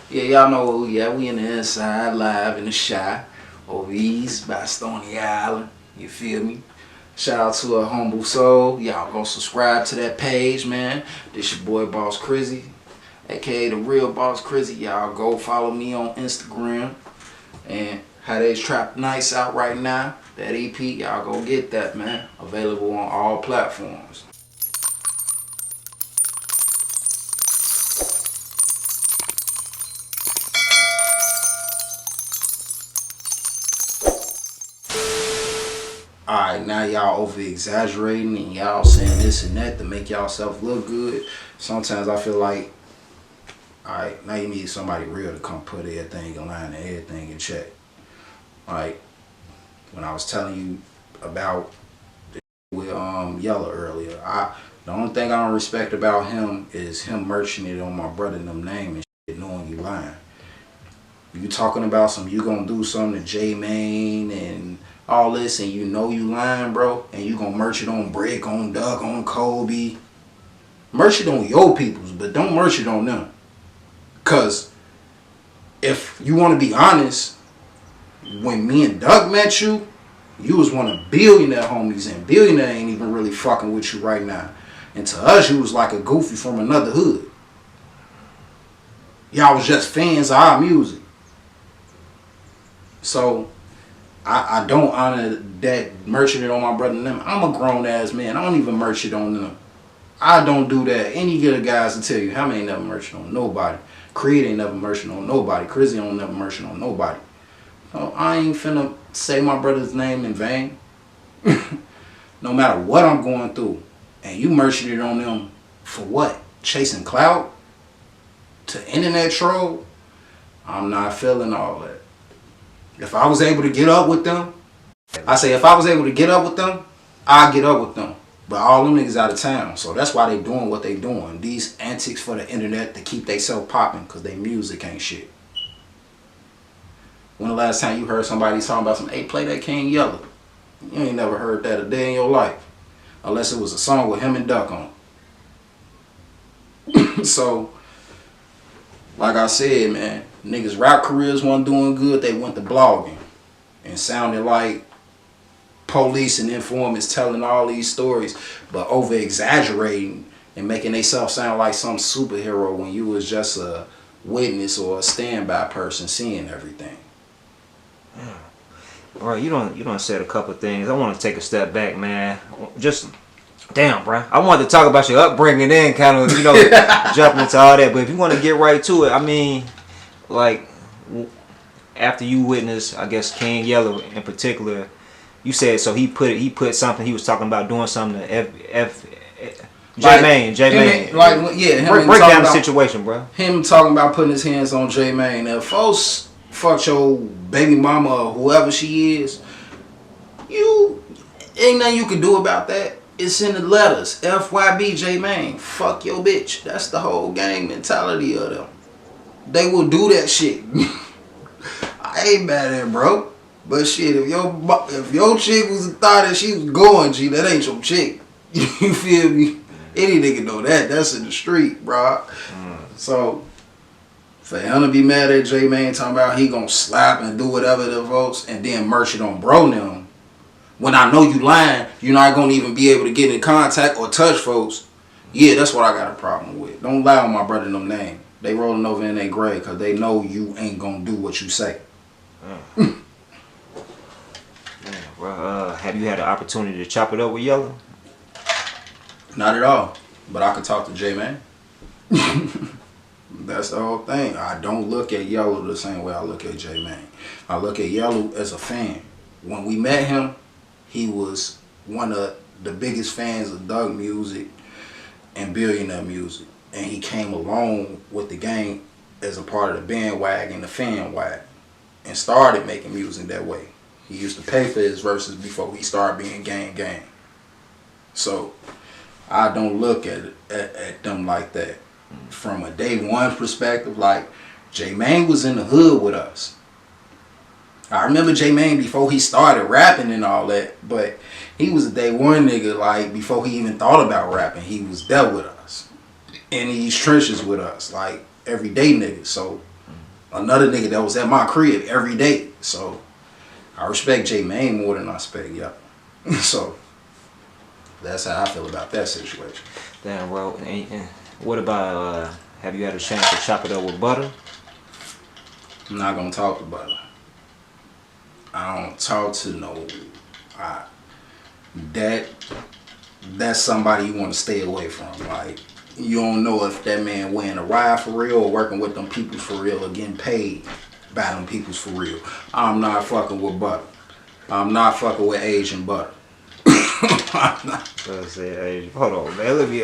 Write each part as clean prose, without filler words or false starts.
Yeah, y'all know where we at. We in the inside, live in the Shy, over east by Stony Island. You feel me? Shout out to AHumbleSoul. Y'all go subscribe to that page, man. This your boy Boss Krizzy, aka the real Boss Krizzy. Y'all go follow me on Instagram. And How They's Trap Nights out right now. That EP, y'all go get that, man. Available on all platforms. Alright, now y'all over exaggerating and y'all saying this and that to make y'all self look good. Sometimes I feel like, alright, now you need somebody real to come put everything in line and everything in check. Like when I was telling you about the with Yella earlier, the only thing I don't respect about him is him merching it on my brother and them name and shit, knowing you lying. You talking about some, you gonna do something to J Mane and all this, and you know you lying, bro, and you gonna merch it on Brick, on Duck, on Kobe. Merch it on your peoples, but don't merch it on them. Cause if you want to be honest, when me and Duck met you, you was one of billionaire homies, and billionaire ain't even really fucking with you right now. And to us, you was like a goofy from another hood. Y'all was just fans of our music. So I don't honor that merching it on my brother and them. I'm a grown ass man. I don't even merch it on them. I don't do that. Any good guys will tell you, how ain't never merching on nobody. Creed ain't never merching on nobody. Krizzy don't never merching on nobody. So I ain't finna say my brother's name in vain. No matter what I'm going through. And you merching it on them for what? Chasing clout? To internet troll? I'm not feeling all that. If I was able to get up with them, if I was able to get up with them, I'd get up with them. But all them niggas out of town. So that's why they doing what they doing. These antics for the internet to keep they self popping because they music ain't shit. When the last time you heard somebody talking about some, hey, play that King Yella? You ain't never heard that a day in your life. Unless it was a song with him and Duck on. So, like I said, man, niggas' rap careers weren't doing good. They went to blogging and sounded like police and informants telling all these stories, but over exaggerating and making themselves sound like some superhero when you was just a witness or a standby person seeing everything. All right, you don't said a couple of things. I want to take a step back, man. Just damn, bro. I wanted to talk about your upbringing and kind of, jumping into all that. But if you want to get right to it, I mean, like, after you witnessed, I guess, King Yella in particular, you said so he put something, he was talking about doing something to J Mane. Like, yeah, break down the situation, bro. Him talking about putting his hands on J Mane. If folks fuck your baby mama or whoever she is, you ain't nothing you can do about that. It's in the letters. FYB J Mane. Fuck your bitch. That's the whole gang mentality of them. They will do that shit. I ain't mad at it, bro. But shit, if your chick was a thought that she was going, G, that ain't your chick. You feel me? Any nigga know that. That's in the street, bro. So, for him to be mad at J Mane talking about he gonna slap and do whatever the votes and then merch it on bro them, when I know you lying, you're not gonna even be able to get in contact or touch folks. Yeah, that's what I got a problem with. Don't lie on my brother and them name. They rolling over in their grave because they know you ain't gonna do what you say. Well, have you had the opportunity to chop it up with Yella? Not at all. But I could talk to J Mane. That's the whole thing. I don't look at Yella the same way I look at J Mane. I look at Yella as a fan. When we met him, he was one of the biggest fans of Doug music and billionaire music. And he came along with the game as a part of the bandwagon, the fan wagon, and started making music that way. He used to pay for his verses before he started being gang. So I don't look at them like that. From a day one perspective, like J Mane was in the hood with us. I remember J Mane before he started rapping and all that, but he was a day one nigga, like before he even thought about rapping, he was there with us. In these trenches with us, like everyday niggas. So another nigga that was at my crib every day. So I respect J Main more than I respect Yella. So that's how I feel about that situation. Damn, bro. And what about have you had a chance to chop it up with Butter? I'm not gonna talk to Butter. I don't talk to no. That's somebody you want to stay away from. Like, you don't know if that man wearing a ride for real or working with them peoples for real or getting paid by them peoples for real. I'm not fucking with Butter. I'm not fucking with Asian Butter. I'm not. Hold on, man. Let me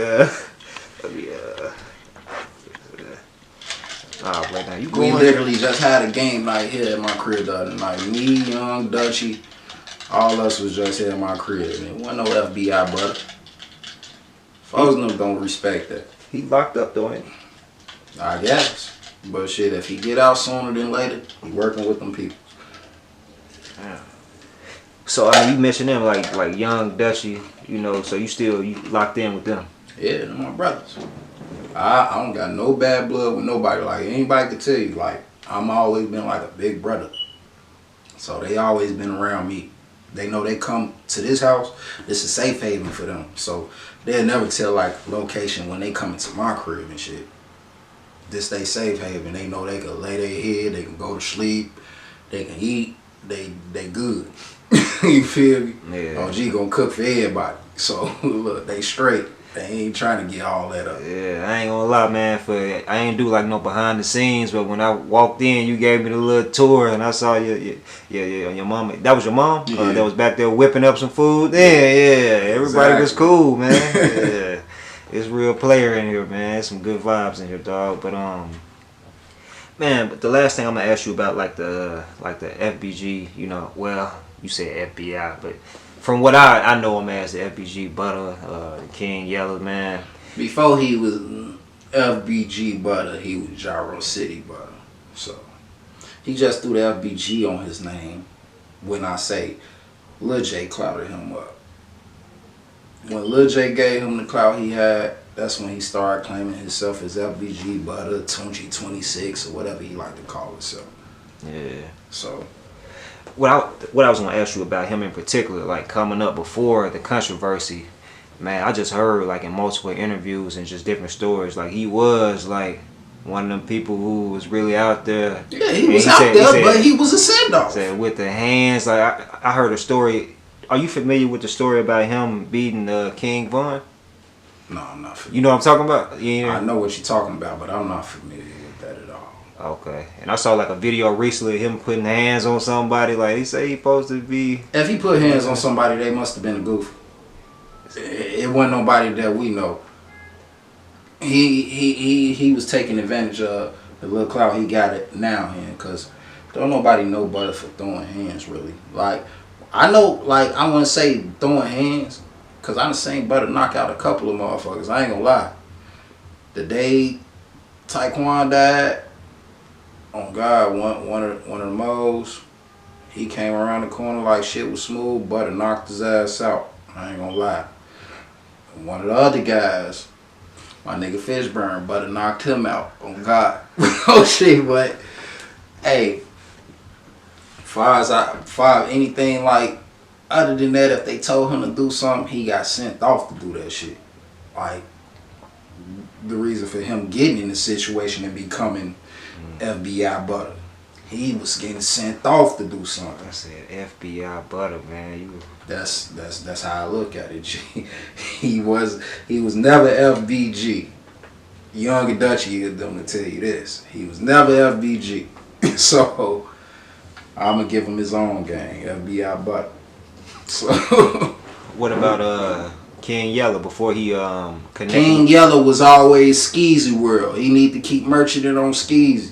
right now. We literally just had a game night here at my crib the other night. Me, Young, Dutchy, all us was just here at my crib. And wasn't no FBI Butter. Folks them don't respect that. He locked up though, ain't he? I guess. But shit, if he get out sooner than later, he working with them people. Yeah. So I mean, you mentioned them like Young, Dutchy, you know. So you locked in with them? Yeah, they're my brothers. I don't got no bad blood with nobody. Like, anybody could tell you, like, I'm always been like a big brother. So they always been around me. They know they come to this house, this is safe haven for them. So they'll never tell like location when they come into my crib and shit. This they safe haven. They know they can lay their head, they can go to sleep, they can eat, they good. You feel me? Yeah. OG gonna cook for everybody. So look, they straight. They ain't trying to get all that up. Yeah, I ain't gonna lie, man. I ain't do like no behind the scenes, but when I walked in, you gave me the little tour, and I saw your mama. That was your mom. Yeah. That was back there whipping up some food. Yeah. Everybody was cool, man. Yeah, it's real player in here, man. Some good vibes in here, dog. But man. But the last thing I'm gonna ask you about, like the FBG. You know, well, you said FBI, but from what I know him as, the FBG Butter, King Yella, man. Before he was FBG Butter, he was Gyro City Butter. So he just threw the FBG on his name. When I say Lil J clouded him up. When Lil J gave him the clout he had, that's when he started claiming himself as FBG Butter, Tunchi 26, or whatever he liked to call himself. Yeah. So what I was gonna ask you about him in particular, like coming up before the controversy, man, I just heard like in multiple interviews and just different stories, like he was like one of them people who was really out there. Yeah, he was out there, but he was a send-off. Said with the hands, like I heard a story. Are you familiar with the story about him beating King Von? No, I'm not familiar. You know what I'm talking about? Yeah. I know what you're talking about, but I'm not familiar with that at all. Okay. And I saw like a video recently of him putting hands on somebody. Like he said he supposed to be. If he put hands on somebody, they must have been a goof. It wasn't nobody that we know. He was taking advantage of the little clout he got it now in, cause don't nobody know Butter for throwing hands really. Like I know, like I want to say throwing hands, cause I done seen Butter knock out a couple of motherfuckers. I ain't gonna lie. The day Taekwon died, on God, one of the moles, he came around the corner like shit was smooth. Butter knocked his ass out. I ain't gonna lie. One of the other guys, my nigga Fishburne, Butter knocked him out. On God. Oh shit, but hey, far as anything like other than that, if they told him to do something, he got sent off to do that shit. Like the reason for him getting in the situation and becoming FBI Butter, he was getting sent off to do something. I said FBI Butter, man. That's how I look at it. G. He was never FBG. Young and Dutchy is them to tell you this. He was never FBG. So I'm gonna give him his own gang, FBI Butter. So what about King Yella before he connected? King Yella was always Skeezy World. He need to keep merchandising on Skeezy.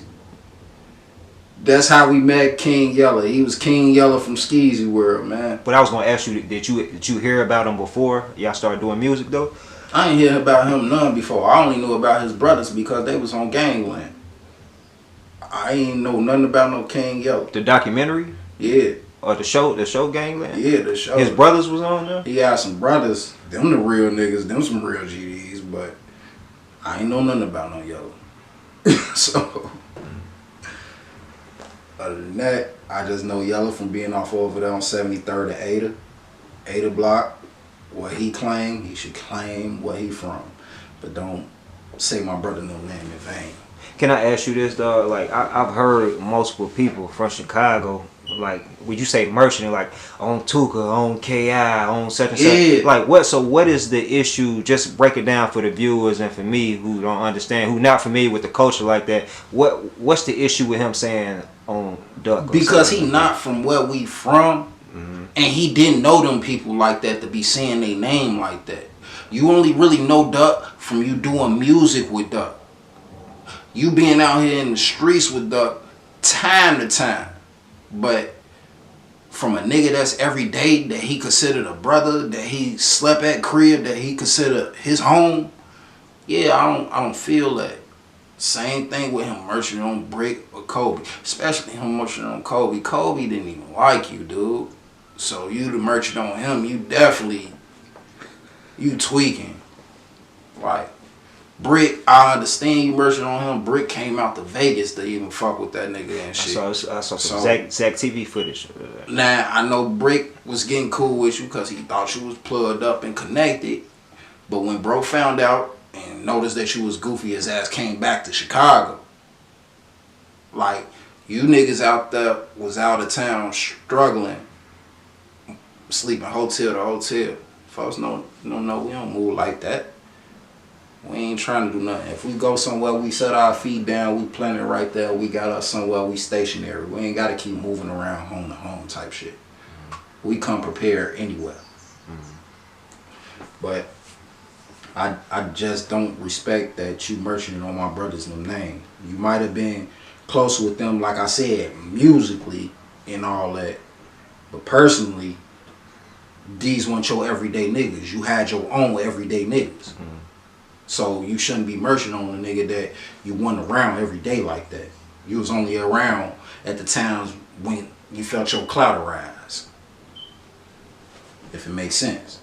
That's how we met King Yella. He was King Yella from Skeezy World, man. But I was gonna ask you, did you hear about him before y'all started doing music though? I ain't hear about him none before. I only knew about his brothers because they was on Gangland. I ain't know nothing about no King Yella. The documentary? Yeah. Or the show Gangland? Yeah, the show. His brothers was on there? He had some brothers. Them the real niggas. Them some real GDs. But I ain't know nothing about no Yella. So Other than that, I just know Yella from being off over there on 73rd and Ada block. What he claim, he should claim where he from. But don't say my brother no name in vain. Can I ask you this, dog? Like, I've heard multiple people from Chicago, like, would you say merchant, like, on Tuka, on KI, on such and such? Like, what is the issue? Just break it down for the viewers and for me who don't understand, who not familiar with the culture like that. What's the issue with him saying on Duck? Because he not from where we from, and he didn't know them people like that to be saying their name like that. You only really know Duck from you doing music with Duck. You being out here in the streets with Duck time to time. But from a nigga that's every day that he considered a brother, that he slept at crib, that he considered his home, yeah, I don't feel that. Same thing with him merching on Brick or Kobe. Especially him merching on Kobe. Kobe didn't even like you, dude. So you the merchant on him, you definitely, you tweaking. Like, Brick, I understand you merchant on him. Brick came out to Vegas to even fuck with that nigga and shit. I saw some Zach TV footage. Now, I know Brick was getting cool with you because he thought you was plugged up and connected. But when bro found out and noticed that you was goofy, his ass came back to Chicago. Like, you niggas out there was out of town struggling, sleeping hotel to hotel. Folks don't know we don't move like that. We ain't trying to do nothing. If we go somewhere, we set our feet down, we plant it right there, we got us somewhere, we stationary. We ain't got to keep moving around home to home type shit. We come prepared anywhere. But I just don't respect that you merchant on my brother's name. You might have been close with them, like I said, musically and all that. But personally, these weren't your everyday niggas. You had your own everyday niggas. So you shouldn't be merchant on a nigga that you went around every day like that. You was only around at the times when you felt your clout arise. If it makes sense.